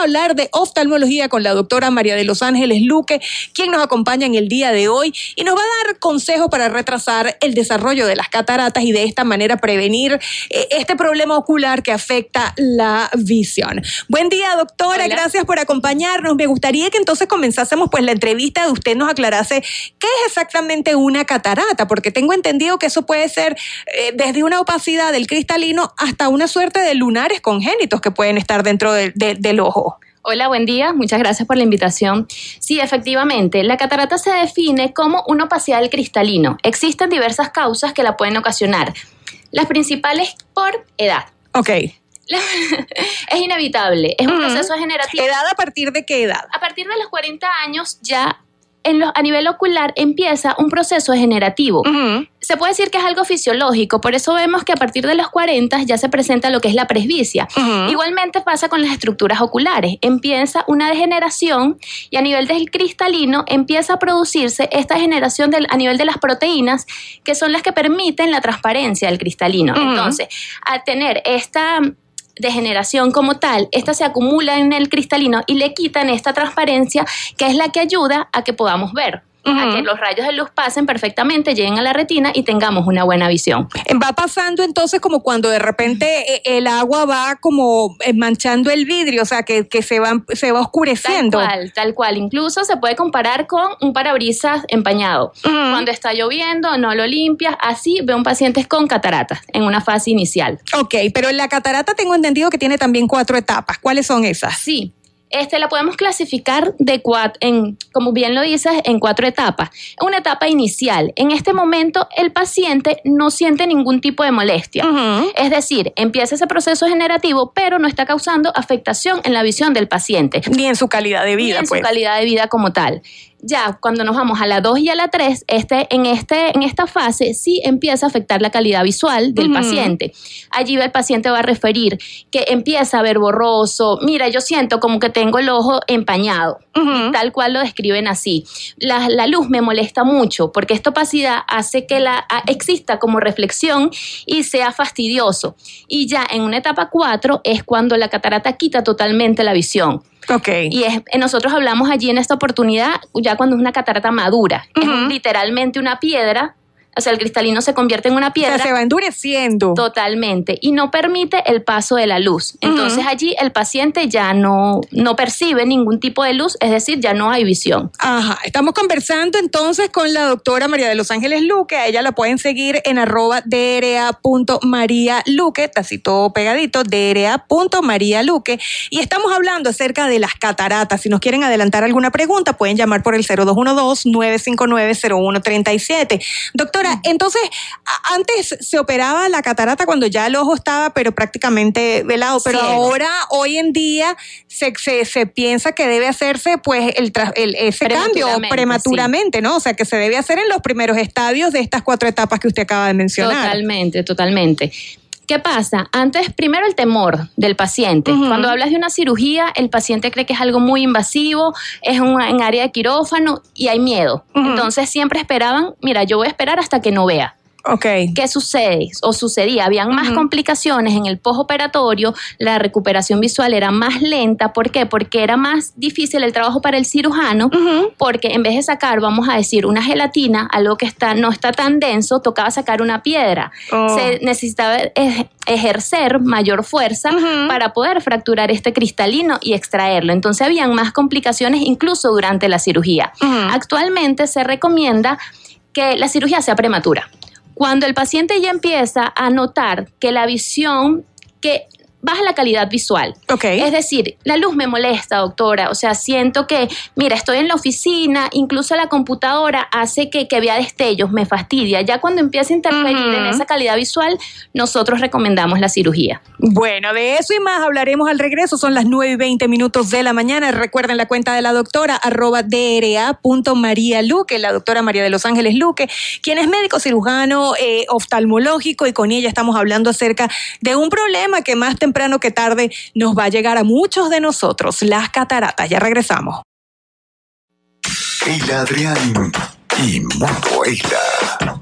hablar de oftalmología con la doctora María de los Ángeles Luque, quien nos acompaña en el día de hoy y nos va a dar consejos para retrasar el desarrollo de las cataratas y de esta manera prevenir este problema ocular que afecta la visión. Buen día, doctora. Hola. Gracias por acompañarnos. Me gustaría que entonces comenzásemos pues la entrevista de usted nos aclarase qué es exactamente una catarata, porque tengo entendido que eso puede ser desde una opacidad del cristalino hasta una suerte de lunares congénitos que pueden estar dentro del ojo. Hola, buen día. Muchas gracias por la invitación. Sí, efectivamente, la catarata se define como una opacidad del cristalino. Existen diversas causas que la pueden ocasionar. Las principales por edad. Ok. Es inevitable, es un proceso degenerativo. ¿Edad a partir de qué edad? A partir de los 40 años ya a nivel ocular empieza un proceso degenerativo. Se puede decir que es algo fisiológico, por eso vemos que a partir de los 40 ya se presenta lo que es la presbicia. Igualmente pasa con las estructuras oculares. Empieza una degeneración y a nivel del cristalino empieza a producirse esta degeneración a nivel de las proteínas, que son las que permiten la transparencia del cristalino. Entonces, al tener esta degeneración como tal, esta se acumula en el cristalino y le quitan esta transparencia que es la que ayuda a que podamos ver, a que los rayos de luz pasen perfectamente, lleguen a la retina y tengamos una buena visión. Va pasando entonces como cuando de repente el agua va como manchando el vidrio, o sea que se va oscureciendo. Tal cual. Incluso se puede comparar con un parabrisas empañado. Cuando está lloviendo, no lo limpias, así ve un paciente con cataratas en una fase inicial. Ok, pero la catarata tengo entendido que tiene también 4 etapas. ¿Cuáles son esas? Sí. La podemos clasificar como bien lo dices, en 4 etapas. Una etapa inicial. En este momento, el paciente no siente ningún tipo de molestia. Es decir, empieza ese proceso degenerativo, pero no está causando afectación en la visión del paciente. Ni en su calidad de vida, Ni en su calidad de vida como tal. Ya cuando nos vamos a la 2 y a la 3, en esta fase sí empieza a afectar la calidad visual del paciente. Allí el paciente va a referir que empieza a ver borroso. Mira, yo siento como que tengo el ojo empañado. Y tal cual lo describen así. La luz me molesta mucho porque esta opacidad hace que exista como reflexión y sea fastidioso. Y ya en una etapa 4 es cuando la catarata quita totalmente la visión. Okay. Y nosotros hablamos allí en esta oportunidad ya cuando es una catarata madura. Es literalmente una piedra. O sea, el cristalino se convierte en una piedra. O sea, se va endureciendo. Totalmente. Y no permite el paso de la luz. Entonces allí el paciente ya no percibe ningún tipo de luz, es decir, ya no hay visión. Ajá. Estamos conversando entonces con la doctora María de los Ángeles Luque. A ella la pueden seguir en @dra.marialuque, así todo pegadito, dra.marialuque. Y estamos hablando acerca de las cataratas. Si nos quieren adelantar alguna pregunta, pueden llamar por el 0212-959-0137. Doctora, entonces, antes se operaba la catarata cuando ya el ojo estaba, pero prácticamente velado, pero ciego. ahora, hoy en día, se piensa que debe hacerse pues ese cambio prematuramente, sí. ¿No? O sea, que se debe hacer en los primeros estadios de estas 4 etapas que usted acaba de mencionar. Totalmente. ¿Qué pasa? Antes, primero el temor del paciente. Cuando hablas de una cirugía, el paciente cree que es algo muy invasivo, es en área de quirófano y hay miedo. Entonces siempre esperaban, mira, yo voy a esperar hasta que no vea. Okay. ¿Qué sucede? O sucedía, habían más complicaciones en el postoperatorio, la recuperación visual era más lenta. ¿Por qué? Porque era más difícil el trabajo para el cirujano, porque en vez de sacar, vamos a decir, una gelatina, algo que no está tan denso, tocaba sacar una piedra. Se necesitaba ejercer mayor fuerza para poder fracturar este cristalino y extraerlo. Entonces habían más complicaciones incluso durante la cirugía. Actualmente se recomienda que la cirugía sea prematura. Cuando el paciente ya empieza a notar que la visión, que baja la calidad visual. Okay. Es decir, la luz me molesta, doctora. O sea, siento que, mira, estoy en la oficina, incluso la computadora hace que vea destellos, me fastidia. Ya cuando empieza a interferir en esa calidad visual, nosotros recomendamos la cirugía. Bueno, de eso y más hablaremos al regreso. Son las 9:20 de la mañana. Recuerden la cuenta de la doctora, @dra.marialuque, la doctora María de los Ángeles Luque, quien es médico cirujano oftalmológico, y con ella estamos hablando acerca de un problema que más temprano que tarde nos va a llegar a muchos de nosotros, las cataratas. Ya regresamos. Keila Adrián y Moto Eila.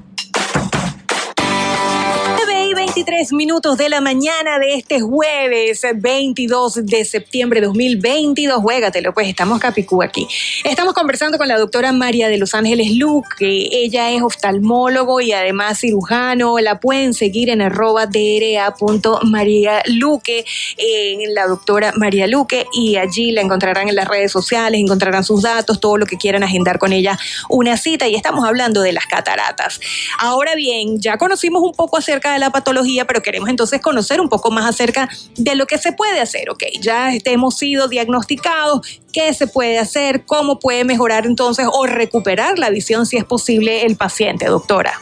8:23 de la mañana de este jueves 22 de septiembre de 2022. Juégatelo, pues estamos capicú aquí. Estamos conversando con la doctora María de Los Ángeles Luque. Ella es oftalmólogo y además cirujano. La pueden seguir en @dra.marialuque, la doctora María Luque, y allí la encontrarán en las redes sociales, encontrarán sus datos, todo lo que quieran agendar con ella una cita, y estamos hablando de las cataratas. Ahora bien, ya conocimos un poco acerca de la patología, pero queremos entonces conocer un poco más acerca de lo que se puede hacer. Ok, ya hemos sido diagnosticados, ¿qué se puede hacer? ¿Cómo puede mejorar entonces o recuperar la visión si es posible el paciente, doctora?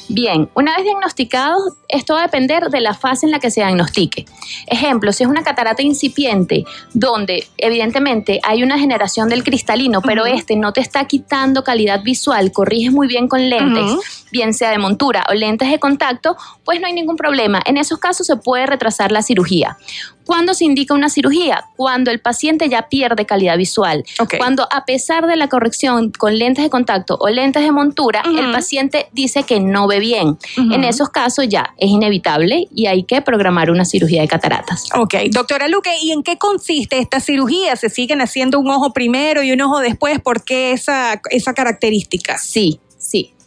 Bien, una vez diagnosticado, esto va a depender de la fase en la que se diagnostique. Ejemplo, si es una catarata incipiente, donde evidentemente hay una generación del cristalino, pero no te está quitando calidad visual, corriges muy bien con lentes, bien sea de montura o lentes de contacto, pues no hay ningún problema. En esos casos se puede retrasar la cirugía. ¿Cuándo se indica una cirugía? Cuando el paciente ya pierde calidad visual. Okay. Cuando, a pesar de la corrección con lentes de contacto o lentes de montura, el paciente dice que no ve bien. En esos casos ya es inevitable y hay que programar una cirugía de cataratas. Ok, doctora Luque, ¿y en qué consiste esta cirugía? ¿Se siguen haciendo un ojo primero y un ojo después? ¿Por qué esa característica? Sí.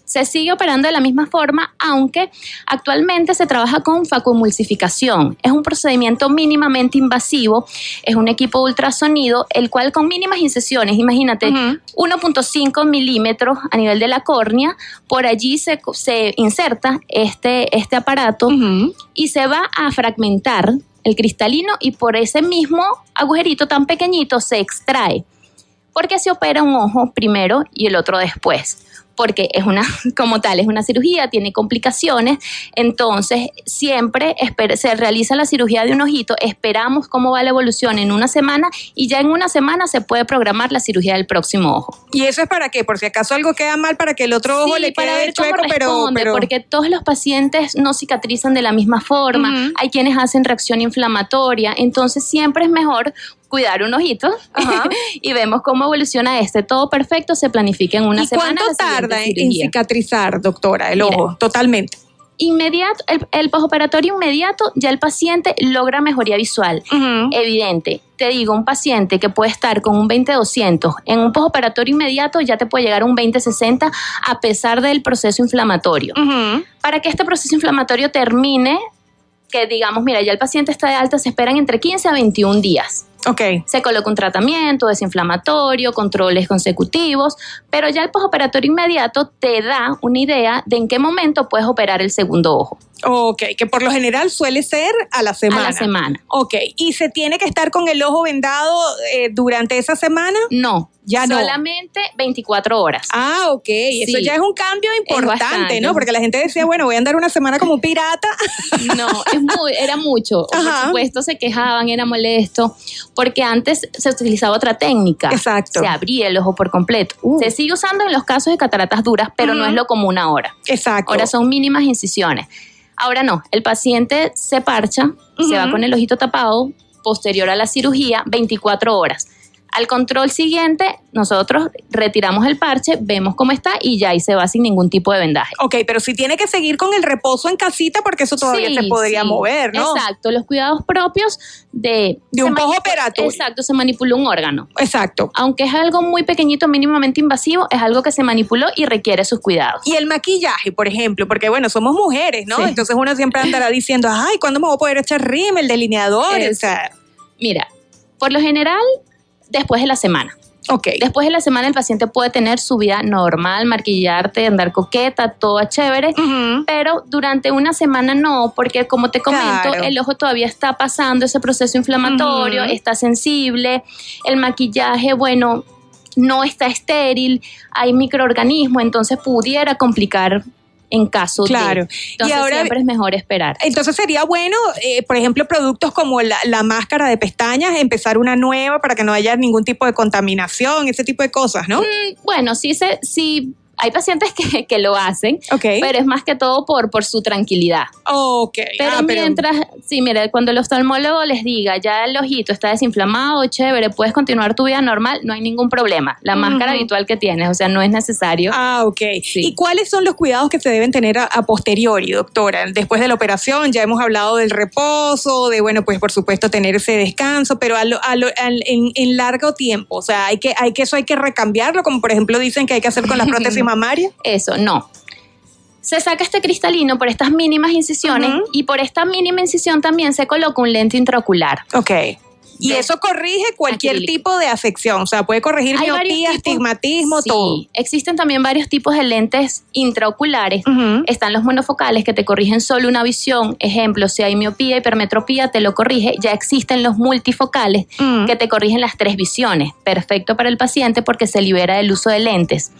Se sigue operando de la misma forma, aunque actualmente se trabaja con facoemulsificación. Es un procedimiento mínimamente invasivo, es un equipo de ultrasonido, el cual con mínimas incisiones, imagínate, 1.5 milímetros a nivel de la córnea, por allí se inserta este aparato y se va a fragmentar el cristalino, y por ese mismo agujerito tan pequeñito se extrae. Porque se opera un ojo primero y el otro después. Porque es una cirugía, tiene complicaciones, entonces siempre se realiza la cirugía de un ojito, esperamos cómo va la evolución en una semana, y ya en una semana se puede programar la cirugía del próximo ojo. ¿Y eso es para qué? Por si acaso algo queda mal, para que el otro ojo le quede chueco, pero... Porque todos los pacientes no cicatrizan de la misma forma, hay quienes hacen reacción inflamatoria, entonces siempre es mejor cuidar un ojito y vemos cómo evoluciona todo perfecto, se planifica en una semana. ¿Y cuánto tarda en cicatrizar, doctora, el ojo totalmente? Inmediato, el postoperatorio inmediato, ya el paciente logra mejoría visual. Evidente, te digo, un paciente que puede estar con un 20/200, en un postoperatorio inmediato ya te puede llegar a un 20/60 a pesar del proceso inflamatorio. Para que este proceso inflamatorio termine, que digamos, mira, ya el paciente está de alta, se esperan entre 15 a 21 días. Okay. Se coloca un tratamiento desinflamatorio, controles consecutivos, pero ya el postoperatorio inmediato te da una idea de en qué momento puedes operar el segundo ojo. Ok, que por lo general suele ser a la semana. A la semana. Ok, ¿y se tiene que estar con el ojo vendado durante esa semana? No. Ya no. Solamente 24 horas. Ah, ok. Sí. Eso ya es un cambio importante, ¿no? Porque la gente decía, bueno, voy a andar una semana como pirata. No, era mucho. Por supuesto, se quejaban, era molesto, porque antes se utilizaba otra técnica. Exacto. Se abría el ojo por completo. Se sigue usando en los casos de cataratas duras, pero no es lo común ahora. Exacto. Ahora son mínimas incisiones. Ahora no, el paciente se parcha, se va con el ojito tapado, posterior a la cirugía, 24 horas. Al control siguiente, nosotros retiramos el parche, vemos cómo está y ya ahí se va sin ningún tipo de vendaje. Ok, pero si tiene que seguir con el reposo en casita, porque eso todavía se podría mover, ¿no? Exacto, los cuidados propios de un postoperatorio. Exacto, se manipuló un órgano. Exacto. Aunque es algo muy pequeñito, mínimamente invasivo, es algo que se manipuló y requiere sus cuidados. Y el maquillaje, por ejemplo, porque bueno, somos mujeres, ¿no? Sí. Entonces uno siempre andará diciendo, ay, ¿cuándo me voy a poder echar rímel, delineador? O sea. Mira, por lo general, después de la semana. Okay. Después de la semana el paciente puede tener su vida normal, maquillarte, andar coqueta, todo chévere, pero durante una semana no, porque como te comento, el ojo todavía está pasando ese proceso inflamatorio, está sensible, el maquillaje, bueno, no está estéril, hay microorganismos, entonces pudiera complicar en caso de. Entonces y ahora, siempre es mejor esperar. Entonces sería bueno, por ejemplo, productos como la máscara de pestañas, empezar una nueva para que no haya ningún tipo de contaminación, ese tipo de cosas, ¿no? Bueno, sí Hay pacientes que lo hacen, pero es más que todo por su tranquilidad. Pero mientras, sí, mira, cuando el oftalmólogo les diga, ya el ojito está desinflamado, chévere, puedes continuar tu vida normal, no hay ningún problema. La máscara habitual que tienes, o sea, no es necesario. Sí. ¿Y cuáles son los cuidados que se deben tener a posteriori, doctora? Después de la operación ya hemos hablado del reposo, de, bueno, pues por supuesto tener ese descanso, pero en largo tiempo, o sea, eso hay que recambiarlo, como por ejemplo dicen que hay que hacer con las prótesis mamarias. Eso, no. Se saca este cristalino por estas mínimas incisiones y por esta mínima incisión también se coloca un lente intraocular. Y eso corrige cualquier tipo de afección, o sea, puede corregir miopía, astigmatismo, todo. Sí, existen también varios tipos de lentes intraoculares. Están los monofocales que te corrigen solo una visión. Ejemplo, si hay miopía, hipermetropía, te lo corrige. Ya existen los multifocales que te corrigen las 3 visiones. Perfecto para el paciente porque se libera del uso de lentes.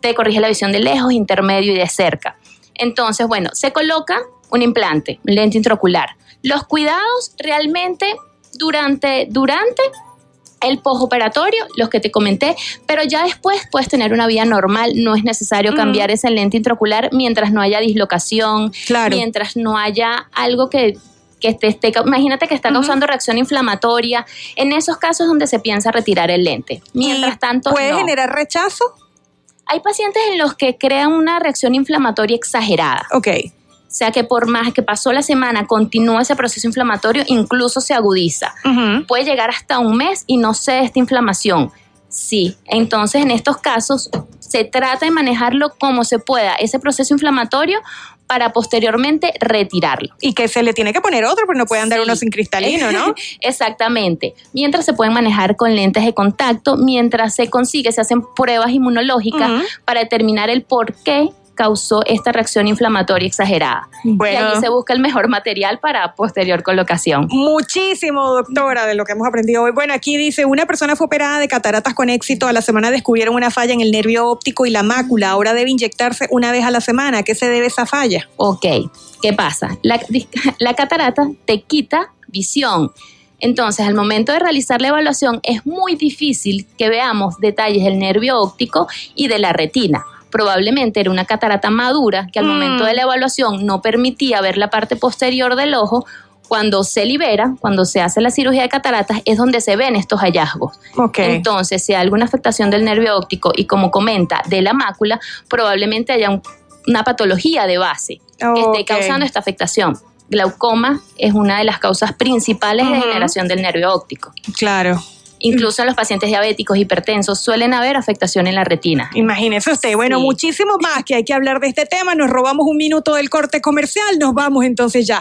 Te corrige la visión de lejos, intermedio y de cerca. Entonces, bueno, se coloca un implante, un lente intraocular. Los cuidados realmente durante el postoperatorio, los que te comenté, pero ya después puedes tener una vida normal, no es necesario cambiar ese lente intraocular mientras no haya dislocación, mientras no haya algo que imagínate que está causando reacción inflamatoria, en esos casos donde se piensa retirar el lente. Mientras tanto, ¿puede generar rechazo? Hay pacientes en los que crean una reacción inflamatoria exagerada. O sea que por más que pasó la semana, continúa ese proceso inflamatorio, incluso se agudiza. Puede llegar hasta un mes y no cede esta inflamación. Sí, entonces en estos casos se trata de manejarlo como se pueda, ese proceso inflamatorio, para posteriormente retirarlo. Y que se le tiene que poner otro, pero no puede andar uno sin cristalino, ¿no? Exactamente. Mientras se pueden manejar con lentes de contacto, mientras se hacen pruebas inmunológicas para determinar el por qué causó esta reacción inflamatoria exagerada. Y allí se busca el mejor material para posterior colocación. Muchísimo, doctora, de lo que hemos aprendido hoy. Bueno, aquí dice, una persona fue operada de cataratas con éxito, a la semana descubrieron una falla en el nervio óptico y la mácula, ahora debe inyectarse una vez a la semana. ¿A qué se debe esa falla? ¿Qué pasa? La catarata te quita visión. Entonces, al momento de realizar la evaluación, es muy difícil que veamos detalles del nervio óptico y de la retina. Probablemente era una catarata madura que al momento de la evaluación no permitía ver la parte posterior del ojo. Cuando se libera, cuando se hace la cirugía de cataratas, es donde se ven estos hallazgos. Entonces, si hay alguna afectación del nervio óptico y, como comenta, de la mácula, probablemente haya una patología de base que esté causando esta afectación. Glaucoma es una de las causas principales de degeneración del nervio óptico. Incluso en los pacientes diabéticos, hipertensos, suelen haber afectación en la retina. Imagínese usted. Bueno, muchísimo más que hay que hablar de este tema. Nos robamos un minuto del corte comercial. Nos vamos entonces ya.